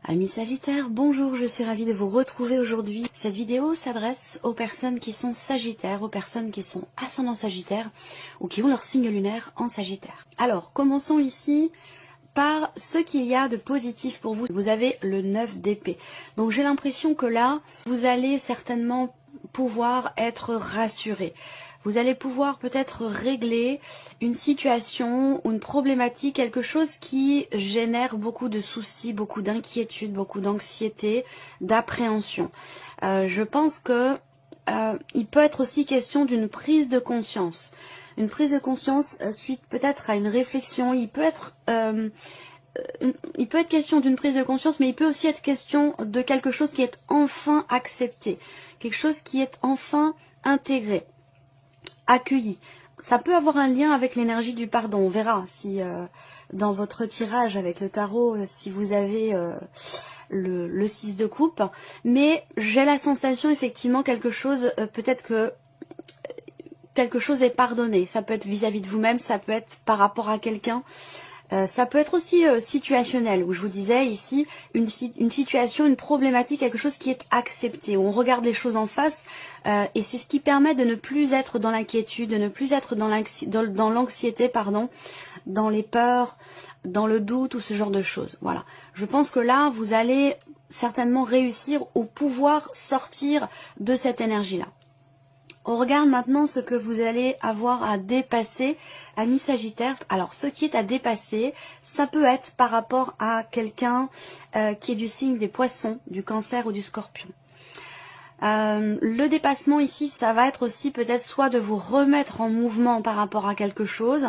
Amis Sagittaires, bonjour, je suis ravie de vous retrouver aujourd'hui. Cette vidéo s'adresse aux personnes qui sont Sagittaires, aux personnes qui sont ascendant Sagittaire ou qui ont leur signe lunaire en Sagittaire. Alors, commençons ici par ce qu'il y a de positif pour vous. Vous avez le 9 d'épée. Donc j'ai l'impression que là, vous allez certainement pouvoir être rassuré. Vous allez pouvoir peut-être régler une situation ou une problématique, quelque chose qui génère beaucoup de soucis, beaucoup d'inquiétude, beaucoup d'anxiété, d'appréhension. Je pense que il peut être aussi question d'une prise de conscience. Une prise de conscience suite peut-être à une réflexion. Il peut être question d'une prise de conscience, mais il peut aussi être question de quelque chose qui est enfin accepté, quelque chose qui est enfin intégré, accueilli. Ça peut avoir un lien avec l'énergie du pardon. On verra si dans votre tirage avec le tarot, si vous avez le 6 de coupe. Mais j'ai la sensation effectivement quelque chose, peut-être que quelque chose est pardonné. Ça peut être vis-à-vis de vous-même, ça peut être par rapport à quelqu'un. Ça peut être aussi situationnel, où je vous disais ici, une situation, une problématique, quelque chose qui est accepté, où on regarde les choses en face, et c'est ce qui permet de ne plus être dans l'inquiétude, de ne plus être dans l'anxiété, dans les peurs, dans le doute ou ce genre de choses. Voilà. Je pense que là, vous allez certainement réussir ou pouvoir sortir de cette énergie-là. On regarde maintenant ce que vous allez avoir à dépasser, amis Sagittaire. Alors, ce qui est à dépasser, ça peut être par rapport à quelqu'un qui est du signe des Poissons, du Cancer ou du Scorpion. Le dépassement ici, ça va être aussi peut-être soit de vous remettre en mouvement par rapport à quelque chose,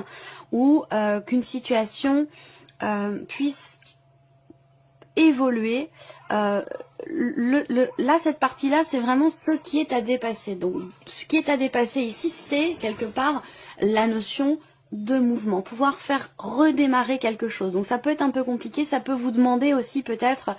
ou qu'une situation puisse évoluer. Là, cette partie-là, c'est vraiment ce qui est à dépasser. Donc, ce qui est à dépasser ici, c'est quelque part la notion de mouvement, pouvoir faire redémarrer quelque chose. Donc, ça peut être un peu compliqué, ça peut vous demander aussi peut-être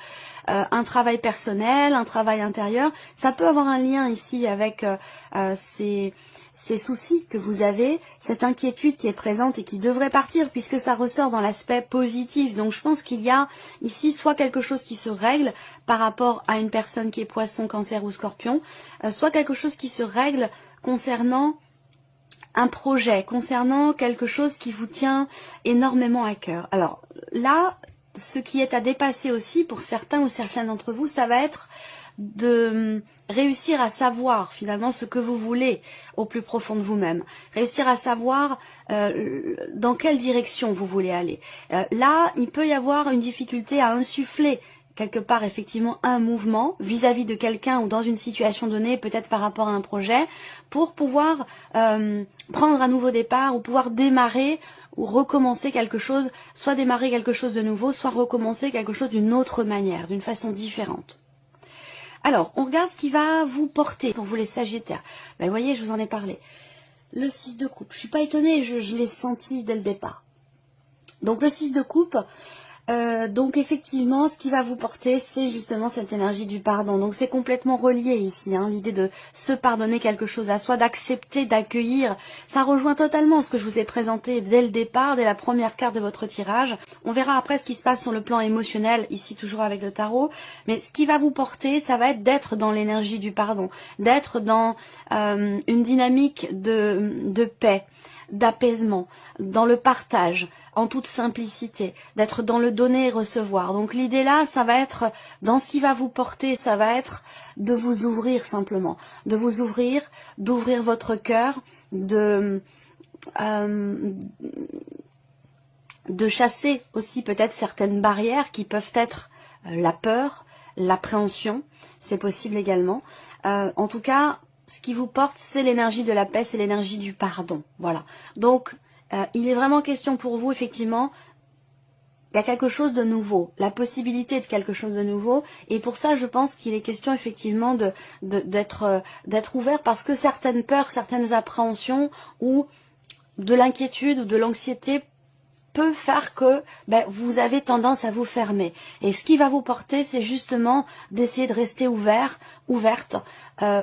un travail personnel, un travail intérieur. Ça peut avoir un lien ici avec ces soucis que vous avez, cette inquiétude qui est présente et qui devrait partir puisque ça ressort dans l'aspect positif. Donc je pense qu'il y a ici soit quelque chose qui se règle par rapport à une personne qui est Poisson, Cancer ou Scorpion, soit quelque chose qui se règle concernant un projet, concernant quelque chose qui vous tient énormément à cœur. Alors là, ce qui est à dépasser aussi pour certains ou certaines d'entre vous, ça va être de réussir à savoir finalement ce que vous voulez au plus profond de vous-même. Réussir à savoir dans quelle direction vous voulez aller. Là, il peut y avoir une difficulté à insuffler quelque part effectivement un mouvement vis-à-vis de quelqu'un ou dans une situation donnée, peut-être par rapport à un projet, pour pouvoir prendre un nouveau départ ou pouvoir démarrer ou recommencer quelque chose, soit démarrer quelque chose de nouveau, soit recommencer quelque chose d'une autre manière, d'une façon différente. Alors, on regarde ce qui va vous porter pour vous les Sagittaires. Ben, vous voyez, je vous en ai parlé. Le 6 de coupe, je suis pas étonnée, je l'ai senti dès le départ. Donc le 6 de coupe, donc effectivement, ce qui va vous porter, c'est justement cette énergie du pardon. Donc c'est complètement relié ici, hein, l'idée de se pardonner quelque chose à soi, d'accepter, d'accueillir. Ça rejoint totalement ce que je vous ai présenté dès le départ, dès la première carte de votre tirage. On verra après ce qui se passe sur le plan émotionnel, ici toujours avec le tarot. Mais ce qui va vous porter, ça va être d'être dans l'énergie du pardon, d'être dans une dynamique de paix, d'apaisement, dans le partage, en toute simplicité, d'être dans le donner et recevoir. Donc l'idée là, ça va être, dans ce qui va vous porter, ça va être de vous ouvrir simplement, de vous ouvrir, d'ouvrir votre cœur, de chasser aussi peut-être certaines barrières qui peuvent être la peur, l'appréhension, c'est possible également. En tout cas, ce qui vous porte, c'est l'énergie de la paix, c'est l'énergie du pardon. Voilà. Donc, il est vraiment question pour vous, effectivement, il y a quelque chose de nouveau, la possibilité de quelque chose de nouveau. Et pour ça, je pense qu'il est question, effectivement, d'être ouvert parce que certaines peurs, certaines appréhensions ou de l'inquiétude ou de l'anxiété peut faire que vous avez tendance à vous fermer. Et ce qui va vous porter, c'est justement d'essayer de rester ouverte,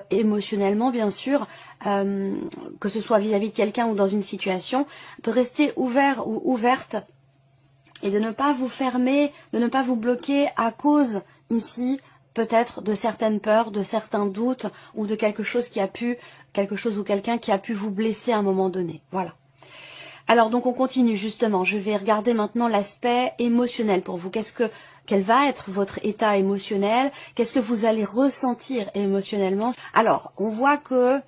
émotionnellement bien sûr, que ce soit vis-à-vis de quelqu'un ou dans une situation, de rester ouvert ou ouverte et de ne pas vous fermer, de ne pas vous bloquer à cause ici peut-être de certaines peurs, de certains doutes ou de quelque chose ou quelqu'un qui a pu vous blesser à un moment donné. Voilà. Alors donc on continue justement, je vais regarder maintenant l'aspect émotionnel pour vous. Quel va être votre état émotionnel? Qu'est-ce que vous allez ressentir émotionnellement? Alors, on voit que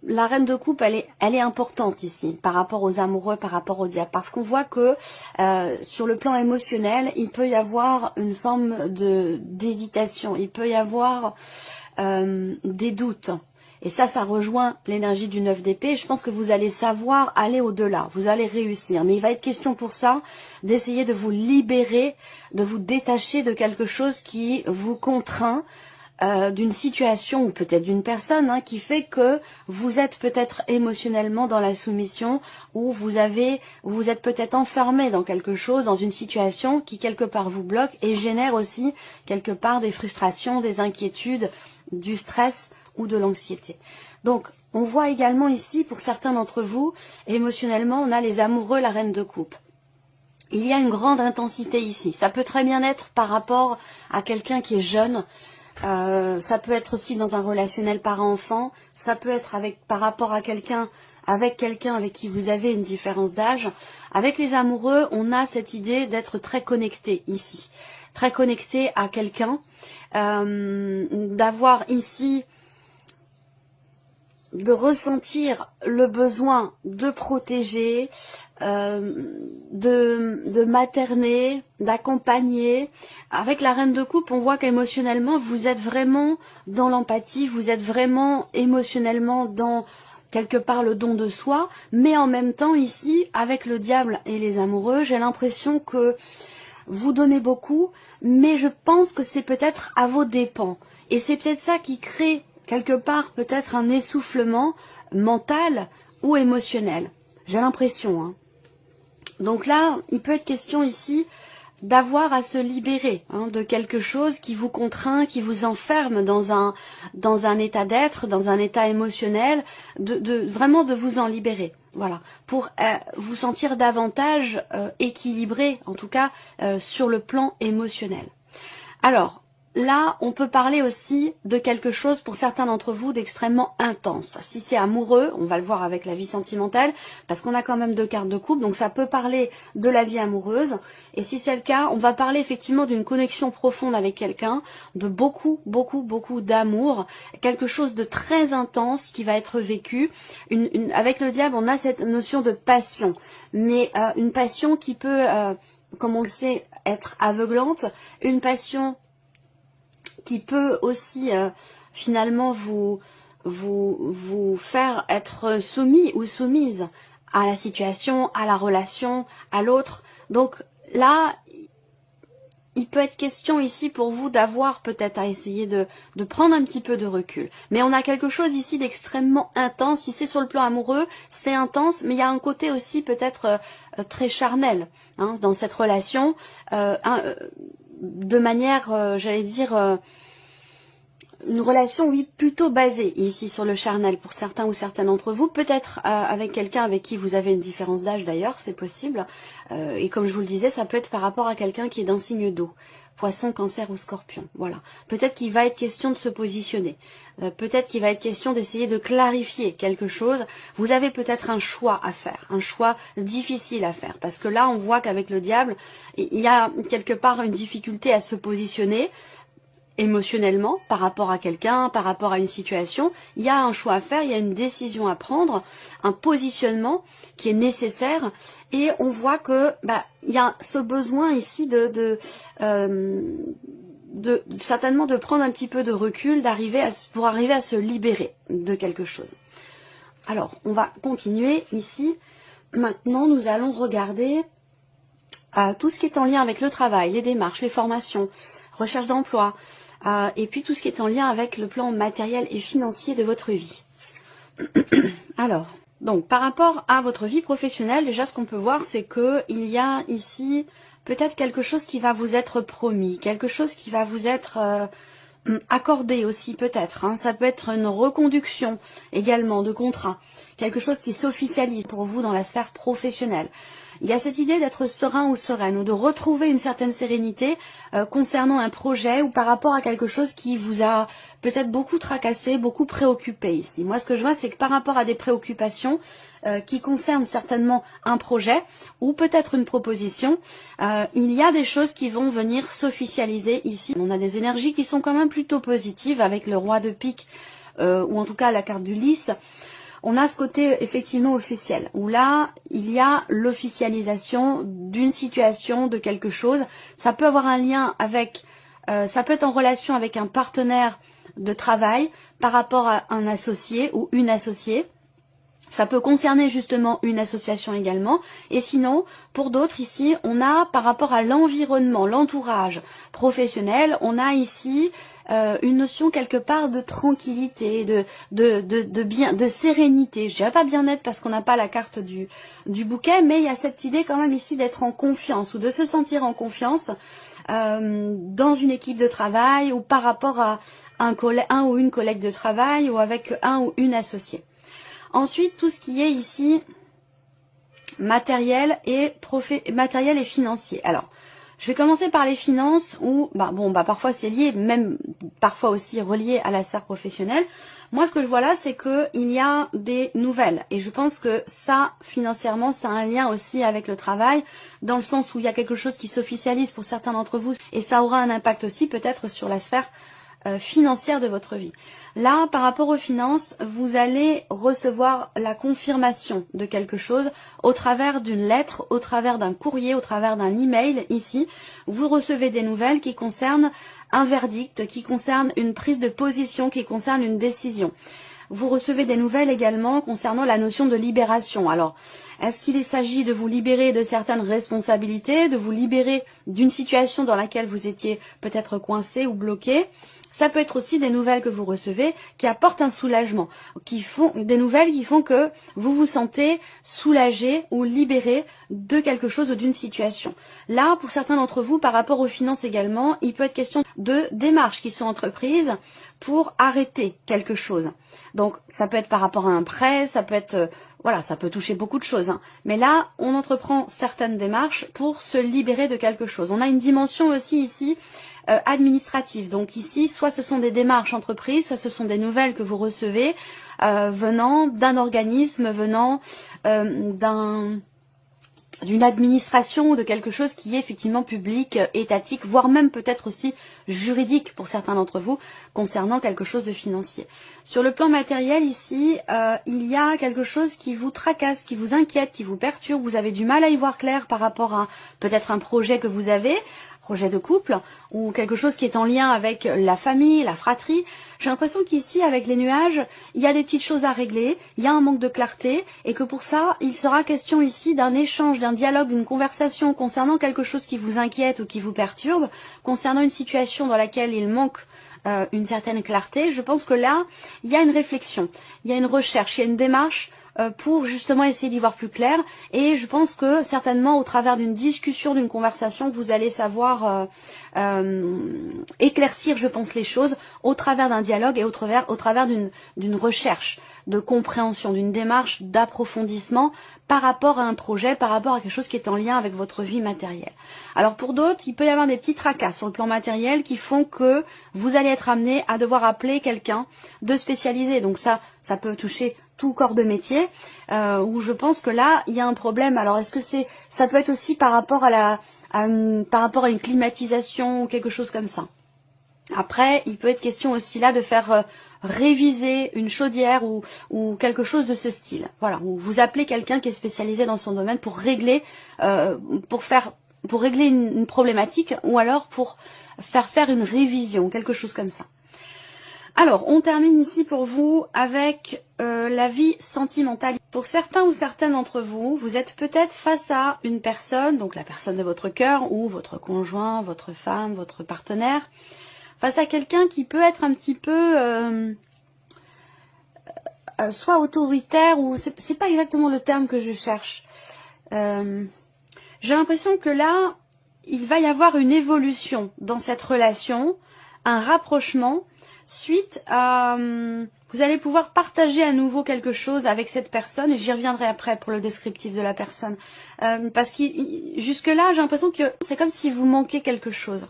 la reine de coupe, elle est importante ici, par rapport aux amoureux, par rapport au diable. Parce qu'on voit que sur le plan émotionnel, il peut y avoir une forme d'hésitation, il peut y avoir des doutes. Et ça rejoint l'énergie du 9 d'épée. Je pense que vous allez savoir aller au-delà. Vous allez réussir. Mais il va être question pour ça d'essayer de vous libérer, de vous détacher de quelque chose qui vous contraint, d'une situation ou peut-être d'une personne qui fait que vous êtes peut-être émotionnellement dans la soumission ou vous êtes peut-être enfermé dans quelque chose, dans une situation qui quelque part vous bloque et génère aussi quelque part des frustrations, des inquiétudes, du stress ou de l'anxiété. Donc, on voit également ici, pour certains d'entre vous, émotionnellement, on a les amoureux, la reine de coupe. Il y a une grande intensité ici. Ça peut très bien être par rapport à quelqu'un qui est jeune, ça peut être aussi dans un relationnel parent-enfant, ça peut être par rapport à quelqu'un avec qui vous avez une différence d'âge. Avec les amoureux, on a cette idée d'être très connecté ici. Très connecté à quelqu'un, d'avoir ici de ressentir le besoin de protéger, de materner, d'accompagner. Avec la reine de coupe, on voit qu'émotionnellement, vous êtes vraiment dans l'empathie, vous êtes vraiment émotionnellement dans quelque part le don de soi, mais en même temps ici, avec le diable et les amoureux, j'ai l'impression que vous donnez beaucoup, mais je pense que c'est peut-être à vos dépens. Et c'est peut-être ça qui crée quelque part peut-être un essoufflement mental ou émotionnel. J'ai l'impression. Donc là, il peut être question ici d'avoir à se libérer de quelque chose qui vous contraint, qui vous enferme dans un état d'être, dans un état émotionnel, vraiment de vous en libérer. Voilà, pour vous sentir davantage équilibré, en tout cas sur le plan émotionnel. Alors, là, on peut parler aussi de quelque chose pour certains d'entre vous d'extrêmement intense. Si c'est amoureux, on va le voir avec la vie sentimentale, parce qu'on a quand même 2 cartes de coupe, donc ça peut parler de la vie amoureuse. Et si c'est le cas, on va parler effectivement d'une connexion profonde avec quelqu'un, de beaucoup, beaucoup, beaucoup d'amour, quelque chose de très intense qui va être vécu. Avec le diable, on a cette notion de passion, mais une passion qui peut, comme on le sait, être aveuglante, une passion qui peut aussi finalement vous faire être soumis ou soumise à la situation, à la relation, à l'autre. Donc là, il peut être question ici pour vous d'avoir peut-être à essayer de prendre un petit peu de recul. Mais on a quelque chose ici d'extrêmement intense. Si c'est sur le plan amoureux, c'est intense, mais il y a un côté aussi peut-être très charnel dans cette relation, de manière, j'allais dire, une relation, oui, plutôt basée ici sur le charnel pour certains ou certaines d'entre vous, peut-être avec quelqu'un avec qui vous avez une différence d'âge d'ailleurs, c'est possible, et comme je vous le disais, ça peut être par rapport à quelqu'un qui est d'un signe d'eau, poisson, cancer ou scorpion, voilà. Peut-être qu'il va être question de se positionner, peut-être qu'il va être question d'essayer de clarifier quelque chose, vous avez peut-être un choix à faire, un choix difficile à faire, parce que là on voit qu'avec le diable, il y a quelque part une difficulté à se positionner, émotionnellement, par rapport à quelqu'un, par rapport à une situation, il y a un choix à faire, il y a une décision à prendre, un positionnement qui est nécessaire, et on voit que il y a ce besoin ici certainement de prendre un petit peu de recul, pour arriver à se libérer de quelque chose. Alors, on va continuer ici. Maintenant, nous allons regarder tout ce qui est en lien avec le travail, les démarches, les formations, recherche d'emploi, et puis tout ce qui est en lien avec le plan matériel et financier de votre vie. Alors, donc par rapport à votre vie professionnelle, déjà ce qu'on peut voir, c'est que il y a ici peut-être quelque chose qui va vous être promis, quelque chose qui va vous être accordé aussi peut-être. Ça peut être une reconduction également de contrat, quelque chose qui s'officialise pour vous dans la sphère professionnelle. Il y a cette idée d'être serein ou sereine, ou de retrouver une certaine sérénité concernant un projet ou par rapport à quelque chose qui vous a peut-être beaucoup tracassé, beaucoup préoccupé ici. Moi, ce que je vois, c'est que par rapport à des préoccupations qui concernent certainement un projet ou peut-être une proposition, il y a des choses qui vont venir s'officialiser ici. On a des énergies qui sont quand même plutôt positives avec le roi de pique, ou en tout cas la carte du lys. On a ce côté effectivement officiel, où là, il y a l'officialisation d'une situation, de quelque chose. Ça peut avoir un lien avec, ça peut être en relation avec un partenaire de travail par rapport à un associé ou une associée. Ça peut concerner justement une association également. Et sinon, pour d'autres ici, on a par rapport à l'environnement, l'entourage professionnel, on a ici une notion quelque part de tranquillité, de bien, de sérénité. Je dirais pas bien-être parce qu'on n'a pas la carte du bouquet, mais il y a cette idée quand même ici d'être en confiance ou de se sentir en confiance dans une équipe de travail ou par rapport à un ou une collègue de travail ou avec un ou une associée. Ensuite, tout ce qui est ici matériel et financier. Alors, je vais commencer par les finances où, parfois c'est lié, même parfois aussi relié à la sphère professionnelle. Moi, ce que je vois là, c'est qu'il y a des nouvelles. Et je pense que ça, financièrement, ça a un lien aussi avec le travail, dans le sens où il y a quelque chose qui s'officialise pour certains d'entre vous. Et ça aura un impact aussi peut-être sur la sphère financière de votre vie. Là, par rapport aux finances, vous allez recevoir la confirmation de quelque chose au travers d'une lettre, au travers d'un courrier, au travers d'un email. Ici, vous recevez des nouvelles qui concernent un verdict, qui concernent une prise de position, qui concernent une décision. Vous recevez des nouvelles également concernant la notion de libération. Alors, est-ce qu'il s'agit de vous libérer de certaines responsabilités, de vous libérer d'une situation dans laquelle vous étiez peut-être coincé ou bloqué? Ça peut être aussi des nouvelles que vous recevez qui apportent un soulagement, des nouvelles qui font que vous vous sentez soulagé ou libéré de quelque chose ou d'une situation. Là, pour certains d'entre vous, par rapport aux finances également, il peut être question de démarches qui sont entreprises pour arrêter quelque chose. Donc, ça peut être par rapport à un prêt, ça peut être... Voilà, ça peut toucher beaucoup de choses. Mais là, on entreprend certaines démarches pour se libérer de quelque chose. On a une dimension aussi ici administrative. Donc ici, soit ce sont des démarches entreprises, soit ce sont des nouvelles que vous recevez venant d'un organisme, venant d'une administration ou de quelque chose qui est effectivement public, étatique, voire même peut-être aussi juridique pour certains d'entre vous, concernant quelque chose de financier. Sur le plan matériel ici, il y a quelque chose qui vous tracasse, qui vous inquiète, qui vous perturbe, vous avez du mal à y voir clair par rapport à peut-être un projet que vous avez, projet de couple, ou quelque chose qui est en lien avec la famille, la fratrie. J'ai l'impression qu'ici, avec les nuages, il y a des petites choses à régler, il y a un manque de clarté, et que pour ça, il sera question ici d'un échange, d'un dialogue, d'une conversation concernant quelque chose qui vous inquiète ou qui vous perturbe, concernant une situation dans laquelle il manque une certaine clarté. Je pense que là, il y a une réflexion, il y a une recherche, il y a une démarche pour justement essayer d'y voir plus clair, et je pense que certainement au travers d'une discussion, d'une conversation, vous allez savoir éclaircir, je pense, les choses au travers d'un dialogue et au travers d'une recherche de compréhension, d'une démarche d'approfondissement par rapport à un projet, par rapport à quelque chose qui est en lien avec votre vie matérielle. Alors pour d'autres, il peut y avoir des petits tracas sur le plan matériel qui font que vous allez être amené à devoir appeler quelqu'un de spécialisé. Donc ça peut toucher tout corps de métier, où je pense que là, il y a un problème. Alors est-ce que ça peut être aussi par rapport à une climatisation ou quelque chose comme ça. Après, il peut être question aussi là de faire réviser une chaudière ou quelque chose de ce style. Voilà, ou vous appelez quelqu'un qui est spécialisé dans son domaine pour régler, une problématique, ou alors pour faire une révision, quelque chose comme ça. Alors, on termine ici pour vous avec la vie sentimentale. Pour certains ou certaines d'entre vous, vous êtes peut-être face à une personne, donc la personne de votre cœur, ou votre conjoint, votre femme, votre partenaire, face à quelqu'un qui peut être un petit peu soit autoritaire, ou c'est pas exactement le terme que je cherche. J'ai l'impression que là, il va y avoir une évolution dans cette relation, un rapprochement, suite à Vous allez pouvoir partager à nouveau quelque chose avec cette personne, et j'y reviendrai après pour le descriptif de la personne. Parce que jusque-là, j'ai l'impression que c'est comme si vous manquez quelque chose.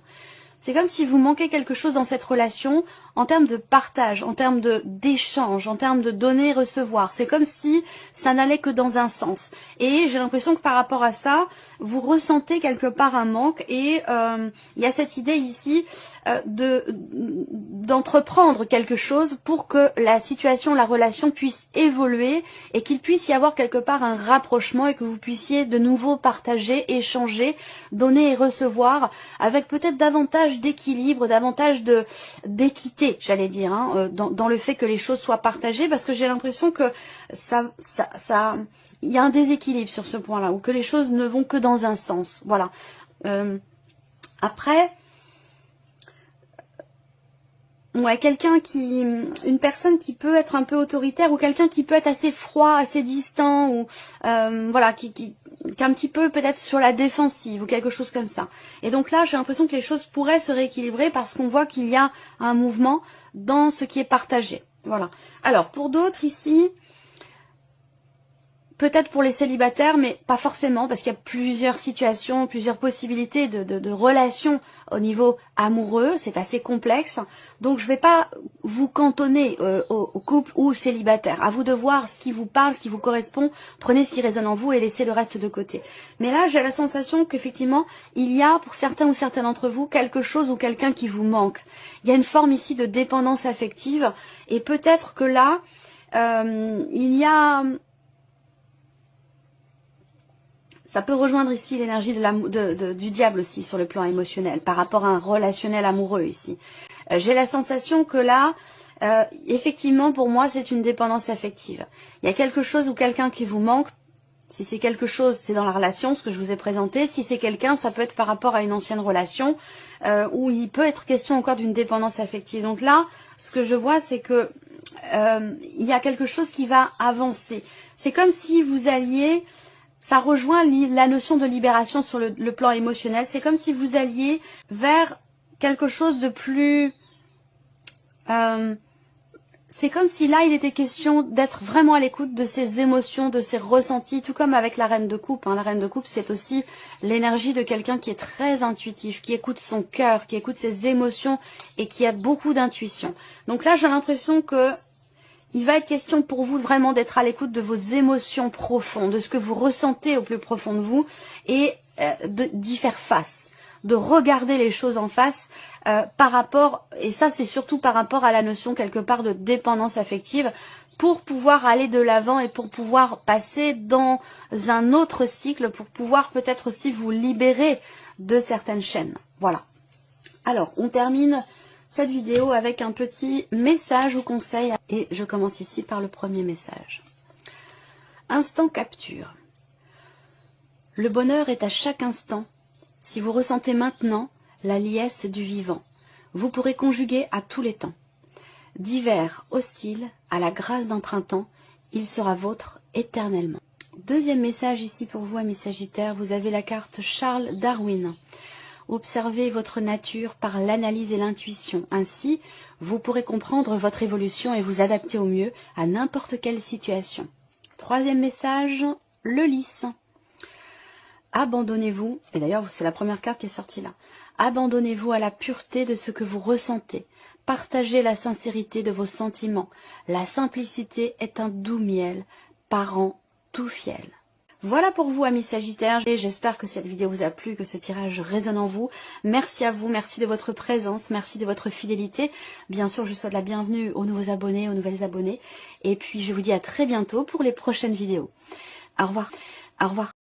C'est comme si vous manquez quelque chose dans cette relation en termes de partage, en termes d'échange, en termes de donner et recevoir. C'est comme si ça n'allait que dans un sens. Et j'ai l'impression que par rapport à ça, vous ressentez quelque part un manque. Et il y a cette idée ici d'entreprendre quelque chose pour que la situation, la relation puisse évoluer et qu'il puisse y avoir quelque part un rapprochement et que vous puissiez de nouveau partager, échanger, donner et recevoir avec peut-être davantage d'équilibre, davantage d'équité, j'allais dire, hein, dans le fait que les choses soient partagées, parce que j'ai l'impression que il y a un déséquilibre sur ce point-là, ou que les choses ne vont que dans un sens. Voilà. Après, ouais, une personne qui peut être un peu autoritaire, ou quelqu'un qui peut être assez froid, assez distant, ou voilà, qui est un petit peu peut-être sur la défensive ou quelque chose comme ça. Et donc là, j'ai l'impression que les choses pourraient se rééquilibrer parce qu'on voit qu'il y a un mouvement dans ce qui est partagé. Voilà. Alors, pour d'autres ici, peut-être pour les célibataires, mais pas forcément, parce qu'il y a plusieurs situations, plusieurs possibilités de relations au niveau amoureux. C'est assez complexe. Donc, je ne vais pas vous cantonner au couple ou célibataire. À vous de voir ce qui vous parle, ce qui vous correspond. Prenez ce qui résonne en vous et laissez le reste de côté. Mais là, j'ai la sensation qu'effectivement, il y a, pour certains ou certaines d'entre vous, quelque chose ou quelqu'un qui vous manque. Il y a une forme ici de dépendance affective. Et peut-être que là, il y a... Ça peut rejoindre ici l'énergie du diable aussi sur le plan émotionnel, par rapport à un relationnel amoureux ici. J'ai la sensation que là, effectivement, pour moi, c'est une dépendance affective. Il y a quelque chose ou quelqu'un qui vous manque. Si c'est quelque chose, c'est dans la relation, ce que je vous ai présenté. Si c'est quelqu'un, ça peut être par rapport à une ancienne relation, où il peut être question encore d'une dépendance affective. Donc là, ce que je vois, c'est que il y a quelque chose qui va avancer. C'est comme si vous alliez... Ça rejoint la notion de libération sur le plan émotionnel. C'est comme si vous alliez vers quelque chose de plus... c'est comme si là, il était question d'être vraiment à l'écoute de ses émotions, de ses ressentis, tout comme avec la reine de coupe. La reine de coupe, c'est aussi l'énergie de quelqu'un qui est très intuitif, qui écoute son cœur, qui écoute ses émotions et qui a beaucoup d'intuition. Donc là, j'ai l'impression que il va être question pour vous vraiment d'être à l'écoute de vos émotions profondes, de ce que vous ressentez au plus profond de vous et d'y faire face, de regarder les choses en face par rapport, et ça c'est surtout par rapport à la notion quelque part de dépendance affective, pour pouvoir aller de l'avant et pour pouvoir passer dans un autre cycle, pour pouvoir peut-être aussi vous libérer de certaines chaînes. Voilà. Alors, on termine cette vidéo avec un petit message ou conseil et je commence ici par le premier message. Instant capture. Le bonheur est à chaque instant. Si vous ressentez maintenant la liesse du vivant, vous pourrez conjuguer à tous les temps. D'hiver hostile à la grâce d'un printemps, il sera vôtre éternellement. Deuxième message ici pour vous, amis Sagittaires, vous avez la carte Charles Darwin. Observez votre nature par l'analyse et l'intuition. Ainsi, vous pourrez comprendre votre évolution et vous adapter au mieux à n'importe quelle situation. Troisième message, le lys. Abandonnez-vous, et d'ailleurs c'est la première carte qui est sortie là. Abandonnez-vous à la pureté de ce que vous ressentez. Partagez la sincérité de vos sentiments. La simplicité est un doux miel, parent tout fiel. Voilà pour vous, amis Sagittaires, et j'espère que cette vidéo vous a plu, que ce tirage résonne en vous. Merci à vous, merci de votre présence, merci de votre fidélité. Bien sûr, je souhaite la bienvenue aux nouveaux abonnés, aux nouvelles abonnées. Et puis, je vous dis à très bientôt pour les prochaines vidéos. Au revoir. Au revoir.